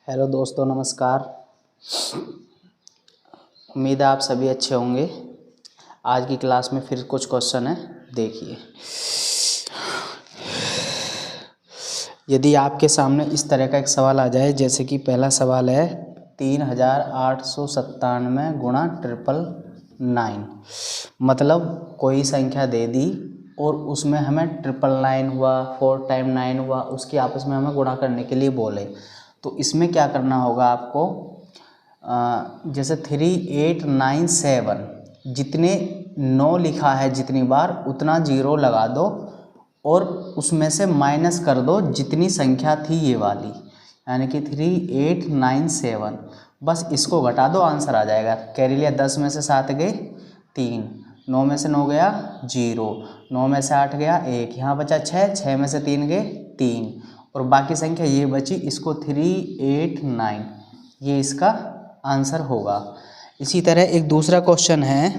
Hello दोस्तों, नमस्कार। उम्मीद है आप सभी अच्छे होंगे। आज की क्लास में फिर कुछ क्वेश्चन है, देखिए। यदि आपके सामने इस तरह का एक सवाल आ जाए, जैसे कि पहला सवाल है 3897 गुणा 999, मतलब कोई संख्या दे दी और उसमें हमें 999 हुआ, 4 टाइम 9 हुआ, उसकी आपस में हमें गुणा करने के लिए बोले। तो इसमें क्या करना होगा आपको, जैसे 3897 जितने 9 लिखा है जितनी बार उतना जीरो लगा दो और उसमें से माइनस कर दो जितनी संख्या थी ये वाली, यानी कि 3897। बस इसको घटा दो, आंसर आ जाएगा। कैरी लिया, 10 में से 7 गए 3, 9 में से 9 गया 0, 9 में से 8 गया 1, यहाँ बचा 6, 6 में से 3 गए 3 और बाकी संख्या ये बची, इसको 389, ये इसका आंसर होगा। इसी तरह एक दूसरा क्वेश्चन है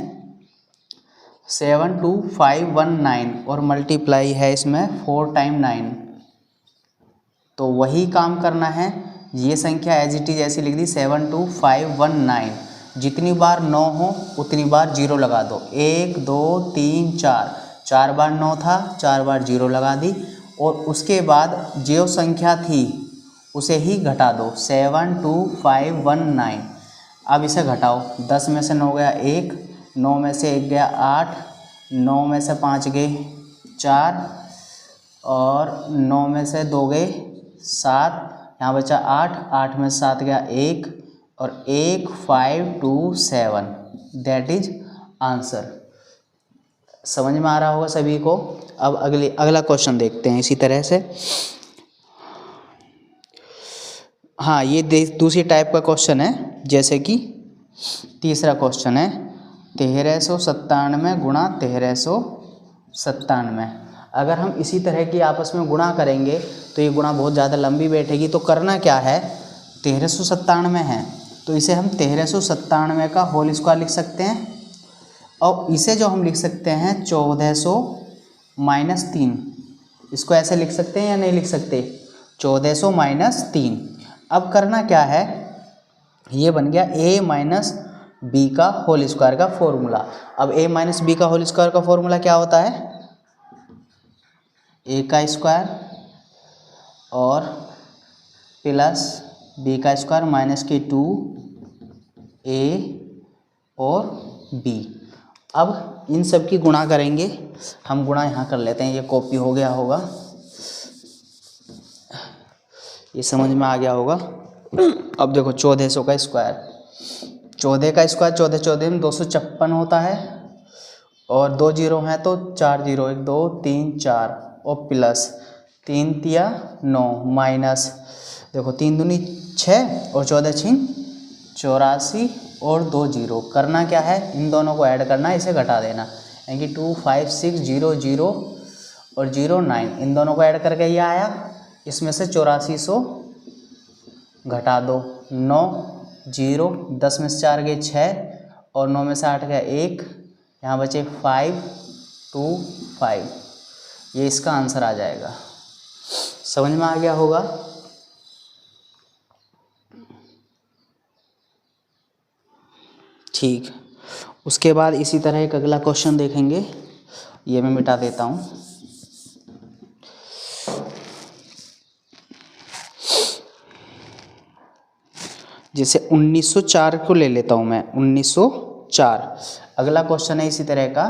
72519 और मल्टीप्लाई है इसमें 4 टाइम 9, तो वही काम करना है। ये संख्या एज इट इज ऐसी लिख दी 72519, जितनी बार 9 हो उतनी बार जीरो लगा दो। 1 2 3 4, 4 बार 9 था, 4 बार जीरो लगा दी और उसके बाद जो संख्या थी उसे ही घटा दो, 72519। अब इसे घटाओ, 10 में से 9 गया 1, 9 में से 1 गया 8, 9 में से 5 गए 4 और 9 में से 2 गए 7, यहाँ बचा 8, 8 में से 7 गया 1 और 1527, दैट इज आंसर। समझ में आ रहा होगा सभी को। अब अगला क्वेश्चन देखते हैं इसी तरह से। हाँ, ये दूसरी टाइप का क्वेश्चन है। जैसे कि तीसरा क्वेश्चन है 1397 गुणा 1397। अगर हम इसी तरह की आपस में गुणा करेंगे तो ये गुणा बहुत ज़्यादा लंबी बैठेगी। तो करना क्या है, 1397 है तो इसे हम 1397 का होल स्क्वायर लिख सकते हैं और इसे जो हम लिख सकते हैं 1400 माइनस 3, इसको ऐसे लिख सकते हैं या नहीं लिख सकते, 1400 माइनस 3। अब करना क्या है, ये बन गया a माइनस बी का होल स्क्वायर का फॉर्मूला। अब a माइनस बी का होल स्क्वायर का फॉर्मूला क्या होता है, a का स्क्वायर और प्लस b का स्क्वायर माइनस के 2a और b। अब इन सब की गुणा करेंगे, हम गुणा यहाँ कर लेते हैं, ये कॉपी हो गया होगा, ये समझ में आ गया होगा। अब देखो 1400 का स्क्वायर, 14 का स्क्वायर 14 14 में 256 होता है और 2 जीरो हैं तो 4 जीरो, 1 2 3 4 और प्लस 3 तिया 9 माइनस, देखो 3 दूनी 6 और 14 छीन 84 और 2 जीरो। करना क्या है, इन दोनों को ऐड करना है, इसे घटा देना, यानी कि 25600 और 09, इन दोनों को ऐड करके ये आया। इसमें से 8400 घटा दो, 9 0, 10 में से 4 गए 6 और 9 में से 8 गया 1, यहाँ बचे 525, ये इसका आंसर आ जाएगा। समझ में आ गया होगा। ठीक, उसके बाद इसी तरह एक अगला क्वेश्चन देखेंगे, ये मैं मिटा देता हूँ। जैसे 1904 को ले लेता हूँ मैं, 1904। अगला क्वेश्चन है इसी तरह का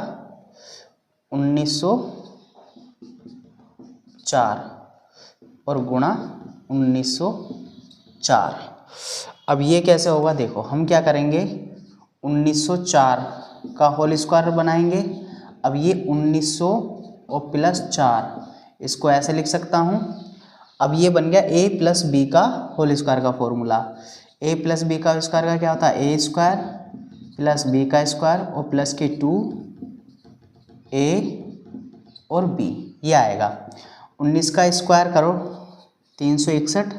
1904 और गुणा 1904। अब ये कैसे होगा, देखो हम क्या करेंगे, 1904 का होल स्क्वायर बनाएंगे। अब ये 1900 और प्लस 4, इसको ऐसे लिख सकता हूँ। अब ये बन गया a प्लस बी का होल स्क्वायर का फॉर्मूला। a प्लस बी का स्क्वायर का क्या होता है, a स्क्वायर प्लस बी का स्क्वायर और प्लस के 2a और b, ये आएगा। 19 का स्क्वायर करो 361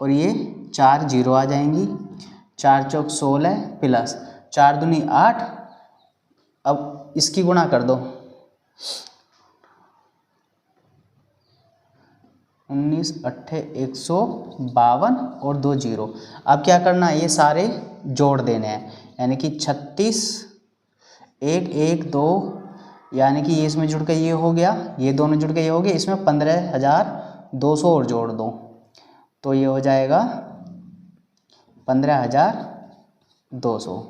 और ये 4 जीरो आ जाएंगी, 4 चौक 16 प्लस 4 दूनी 8। अब इसकी गुणा कर दो, 19 अट्ठे 152 और 2 जीरो। अब क्या करना है, ये सारे जोड़ देने हैं, यानी कि 36 1 1 2, यानी कि ये इसमें जुड़ के ये हो गया, ये दोनों जुड़ के ये हो गया, इसमें 15,200 और जोड़ दो तो ये हो जाएगा 15,200।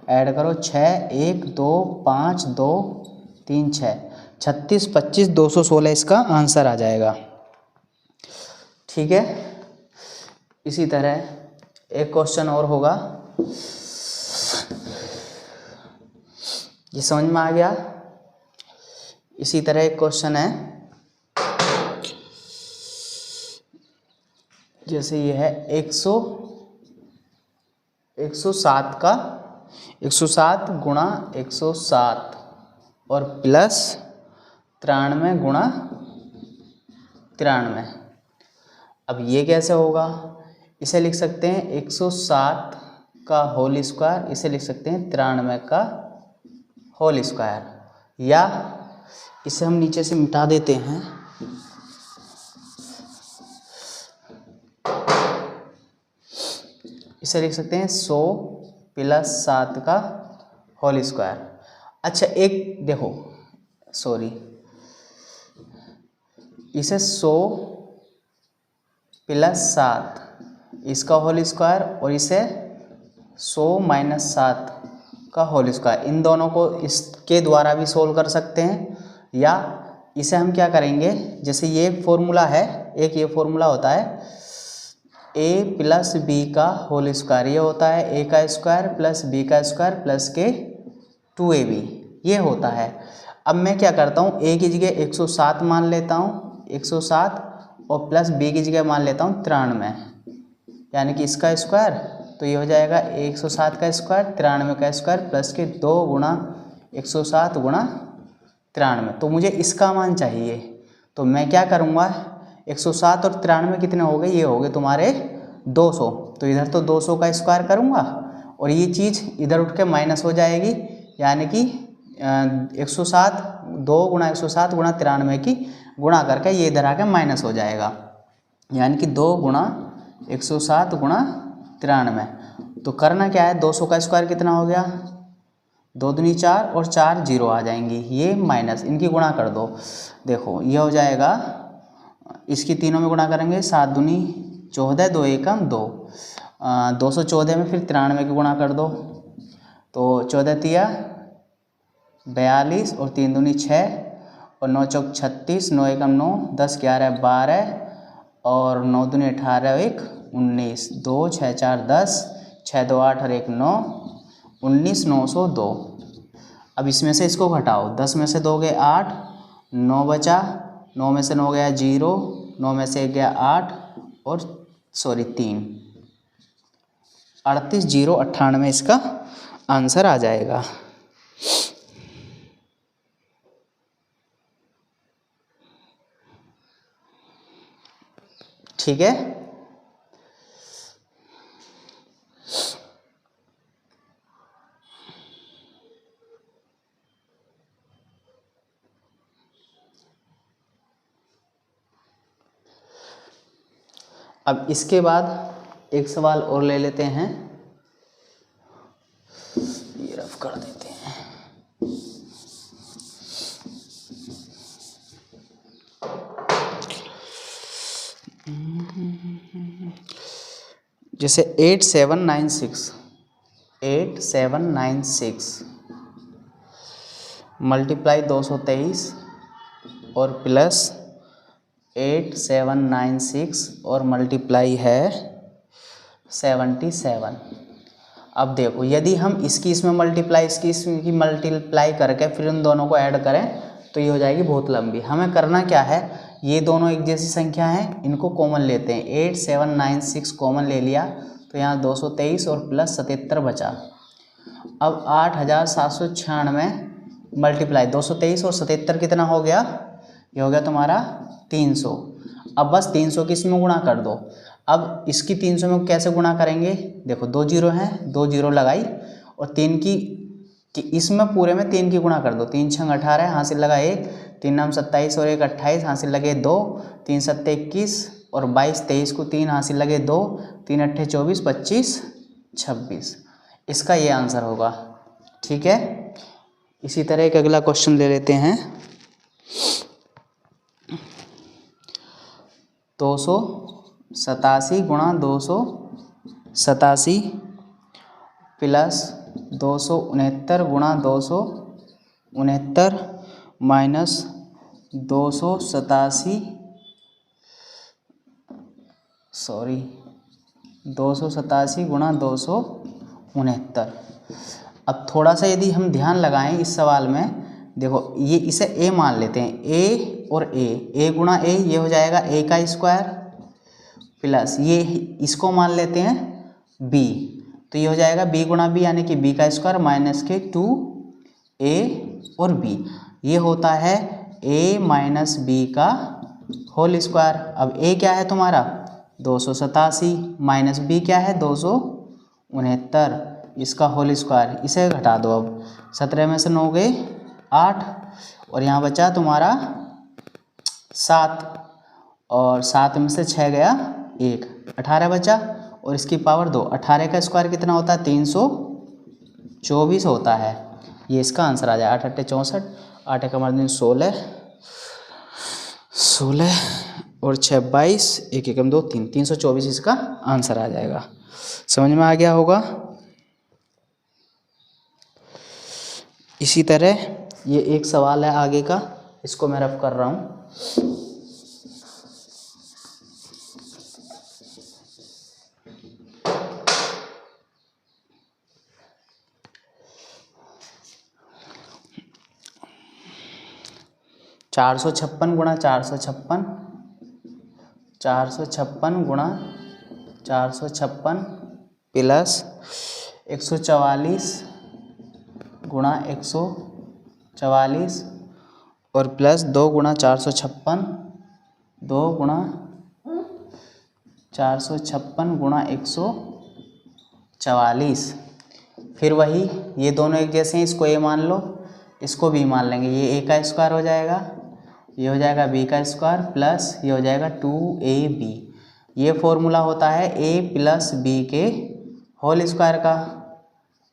ऐड करो 6 1 2 5 2 3 6, 36 25 216 इसका आंसर आ जाएगा। ठीक है, इसी तरह एक क्वेश्चन और होगा, ये समझ में आ गया। इसी तरह एक क्वेश्चन है, जैसे ये है 107 का 107 गुणा 107 और प्लस 93 गुणा 93। अब ये कैसे होगा, इसे लिख सकते हैं 107 का होल स्क्वायर, इसे लिख सकते हैं 93 का होल स्क्वायर, या इसे हम नीचे से मिटा देते हैं, इसे लिख सकते हैं 100 प्लस 7 का होल स्क्वायर। अच्छा एक देखो, सॉरी, इसे 100 प्लस 7 इसका होल स्क्वायर और इसे 100 माइनस 7 का होल स्क्वायर, इन दोनों को इसके द्वारा भी सोल्व कर सकते हैं, या इसे हम क्या करेंगे, जैसे ये फॉर्मूला है, एक ये फॉर्मूला होता है a प्लस बी का होल स्क्वायर, ये होता है a का स्क्वायर प्लस b का स्क्वायर प्लस के 2ab, ये होता है। अब मैं क्या करता हूँ, a की जगह 107 मान लेता हूँ, 107 और प्लस b की जगह मान लेता हूँ 93, यानी कि इसका स्क्वायर, तो ये हो जाएगा 107 का स्क्वायर 93 का स्क्वायर प्लस के 2 गुणा 107 गुणा 93। तो मुझे इसका मान चाहिए, तो मैं क्या करूँगा, 107 और 93 कितने हो गए, ये हो गए तुम्हारे 200, तो इधर तो 200 का स्क्वायर करूँगा और ये चीज़ इधर उठ के माइनस हो जाएगी, यानी कि 107 2 गुणा 107 गुणा 93 की गुणा करके ये इधर आके माइनस हो जाएगा, यानी कि 2 गुणा 107 गुणा 93। तो करना क्या है, 200 का स्क्वायर कितना हो गया, 2 दूनी 4 और 4 जीरो आ जाएंगी, ये माइनस, इनकी गुणा कर दो, देखो ये हो जाएगा, इसकी तीनों में गुणा करेंगे, 7 दूनी 14 2 एकम 2, 214 में फिर 93 की गुणा कर दो, तो 14 तिया 42 और 3 दूनी 6 और 9 चौक 36, 9 एकम 9, 10 11 12 और 9 दूनी 18 1 19, 2 6 4 10, 6 2 8 और 1 9, 19 902। अब इसमें से इसको घटाओ, 10 में से 2 गए 8, 9 बचा, 9 में से 9 गया 0, 9 में से 1 गया 8 और 3, 38 0 98 इसका आंसर आ जाएगा। ठीक है, अब इसके बाद एक सवाल और ले लेते हैं, ये रफ कर देते हैं। जैसे 8796 मल्टीप्लाई 223 और प्लस 8796 और मल्टीप्लाई है 77। अब देखो, यदि हम इसकी इसमें मल्टीप्लाई, इसकी इसकी मल्टीप्लाई करके फिर उन दोनों को ऐड करें तो ये हो जाएगी बहुत लंबी। हमें करना क्या है, ये दोनों एक जैसी संख्या हैं, इनको कॉमन लेते हैं। 8796 कॉमन ले लिया तो यहाँ 223 और प्लस 77 बचा। अब 8796 मल्टीप्लाई 223 और 77 कितना हो गया, ये हो गया तुम्हारा 300। अब बस 300 की इसमें गुणा कर दो। अब इसकी 300 में कैसे गुणा करेंगे, देखो 2 जीरो हैं, 2 जीरो लगाई और 3 की इसमें पूरे में 3 की गुणा कर दो। 3 छंग 18, हासिल लगा 1, 3 नाम 27 और 1 28, हासिल लगे 2, 3 7 21 और 22, 23 को 3 हासिल लगे 2, 3 अट्ठे 24, 25 26। इसका ये आंसर होगा। ठीक है, इसी तरह एक अगला क्वेश्चन ले लेते हैं। 287 गुणा 287 प्लस 269 गुणा 269 माइनस 287 गुणा 269। अब थोड़ा सा यदि हम ध्यान लगाएं इस सवाल में, देखो ये इसे a मान लेते हैं, a और a गुणा a, ये हो जाएगा a का स्क्वायर प्लस ये इसको मान लेते हैं b, तो ये हो जाएगा b गुणा b यानी कि b का स्क्वायर माइनस के 2a और b, ये होता है a माइनस b का होल स्क्वायर। अब a क्या है तुम्हारा 287 माइनस b क्या है 269, इसका होल स्क्वायर, इसे घटा दो। अब 17 में से 9 गए 8 और यहाँ बचा तुम्हारा 7 और 7 में से 6 गया 1, 18 बचा और इसकी पावर 2। 18 का स्क्वायर कितना होता है 324 होता है। ये इसका आंसर आ जाए। 8 अट्ठे 64, 8 का मार्जिन 16 और 6 22, 1 एकम 2 3, 324 इसका आंसर आ जाएगा। समझ में आ गया होगा। इसी तरह ये एक सवाल है आगे का, इसको मैं रफ कर रहा हूँ। चार सौ छप्पन गुणा 456 प्लस 144 गुणा 144 और प्लस 2 गुणा 456 गुणा 144। फिर वही, ये दोनों एक जैसे हैं, इसको a मान लो, इसको b मान लेंगे। ये a का स्क्वायर हो जाएगा, ये हो जाएगा b का स्क्वायर प्लस ये हो जाएगा 2ab। ये फॉर्मूला होता है a प्लस b के होल स्क्वायर का।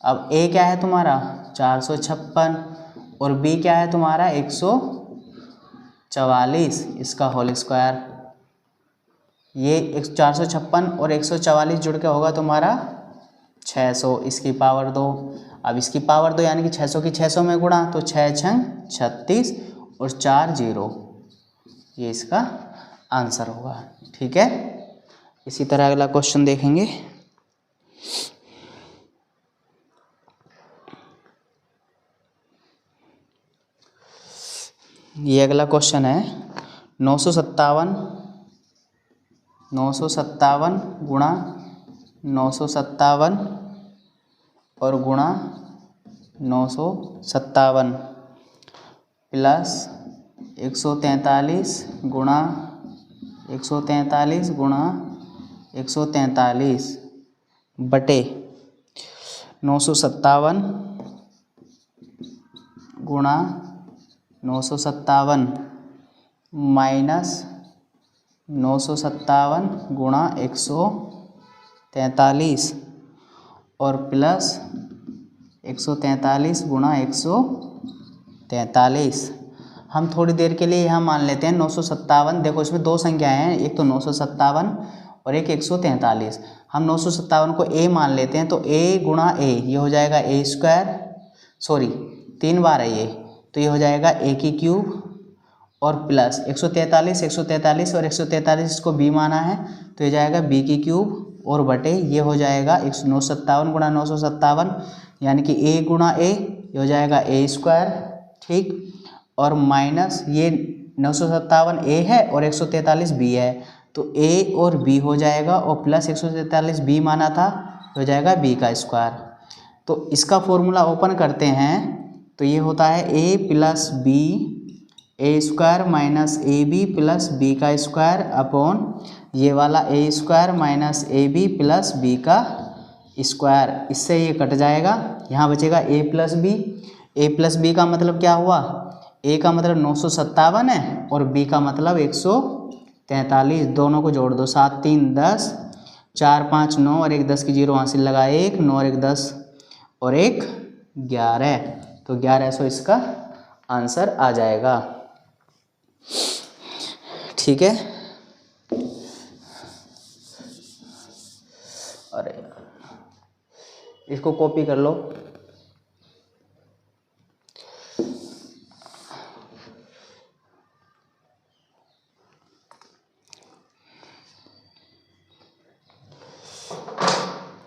अब a क्या है तुम्हारा 456 और b क्या है तुम्हारा 144, इसका होल स्क्वायर। ये 456 और 144 जुड़ के होगा तुम्हारा 600, इसकी पावर 2। अब इसकी पावर 2 यानी कि 600 की 600 में गुणा, तो 6 छंग 36 और 4 0, ये इसका आंसर होगा। ठीक है, इसी तरह अगला क्वेश्चन देखेंगे। ये अगला क्वेश्चन है 957 गुणा 957 और गुणा 957 प्लस 143 गुणा 143 बटे 957 गुणा 957 माइनस 957 गुणा 143 और प्लस 143 गुणा 143। हम थोड़ी देर के लिए यहाँ मान लेते हैं 957। देखो इसमें दो संख्याएं हैं, एक तो 957 और एक 143। हम 957 को a मान लेते हैं, तो a गुणा a, ये हो जाएगा a स्क्वायर, सॉरी 3 बार है ये, तो ये हो जाएगा a की क्यूब और प्लस 143 और 143 इसको b माना है, तो ये जाएगा b की क्यूब और बटे ये हो जाएगा 957 गुणा 957 यानी कि a गुणा a, ये हो जाएगा a स्क्वायर। ठीक, और माइनस ये 957 a है और 143 b है, तो a और b हो जाएगा और प्लस 143 b माना था, हो जाएगा b का स्क्वायर। तो इसका फॉर्मूला ओपन करते हैं, तो ये होता है a plus b a square minus A B plus B का स्क्वायर अपॉन ये वाला a square minus A B plus B का स्क्वायर। इससे ये कट जाएगा, यहाँ बचेगा a प्लस बी का मतलब क्या हुआ, a का मतलब 957 है और b का मतलब 43, दोनों को जोड़ दो, 7 3 10, 4 5 9 और 1 10 की 0 वहाँ से लगा 1, 9 और 1 10 और 1 11, तो 1100 इसका आंसर आ जाएगा। ठीक है, अरे इसको कॉपी कर लो।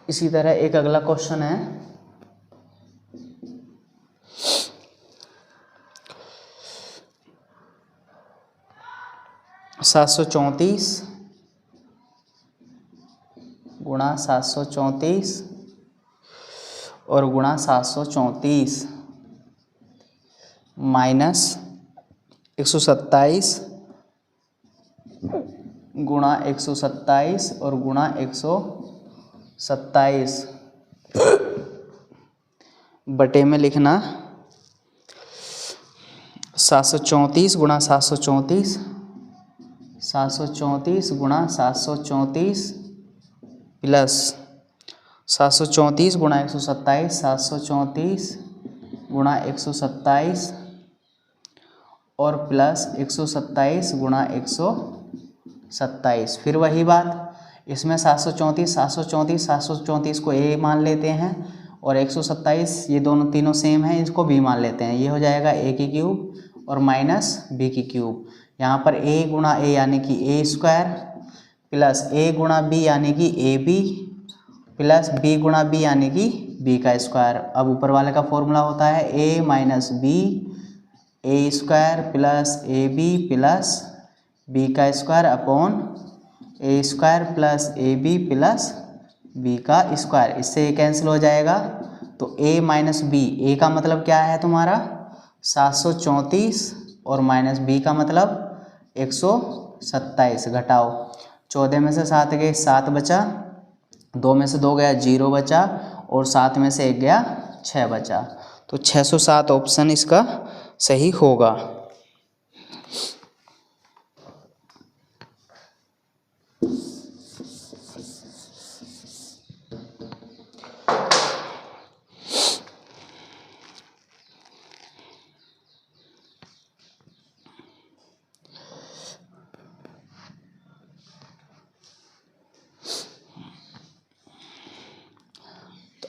इसी तरह एक अगला क्वेश्चन है, सात सौ चौंतीस गुणा 734 और गुणा 734 माइनस 127 गुणा 127 और गुणा 127 बटे में लिखना 734 गुणा 734, 734 गुणा 734 प्लस 734 गुणा 127, 734 गुणा 127 और प्लस 127 गुणा 127। फिर वही बात, इसमें 734 को ए मान लेते हैं और 127 ये दोनों तीनों सेम हैं, इसको बी मान लेते हैं। ये हो जाएगा ए की क्यूब और माइनस बी की क्यूब। यहाँ पर ए गुणा ए यानी कि ए स्क्वायर प्लस ए गुणा बी यानी कि ए बी प्लस बी गुणा बी यानी कि बी का स्क्वायर। अब ऊपर वाले का फॉर्मूला होता है a minus b a square plus a B plus B का square upon a square plus a B plus B का स्क्वायर। इससे ये कैंसिल हो जाएगा, तो ए माइनस बी, ए का मतलब क्या है तुम्हारा 734 और माइनस बी का मतलब 127। घटाओ, 14 में से 7 गए 7 बचा, 2 में से 2 गया 0 बचा और 7 में से 1 गया 6 बचा। तो 607 ऑप्शन इसका सही होगा।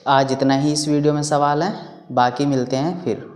आज इतना ही इस वीडियो में सवाल है, बाकी मिलते हैं फिर।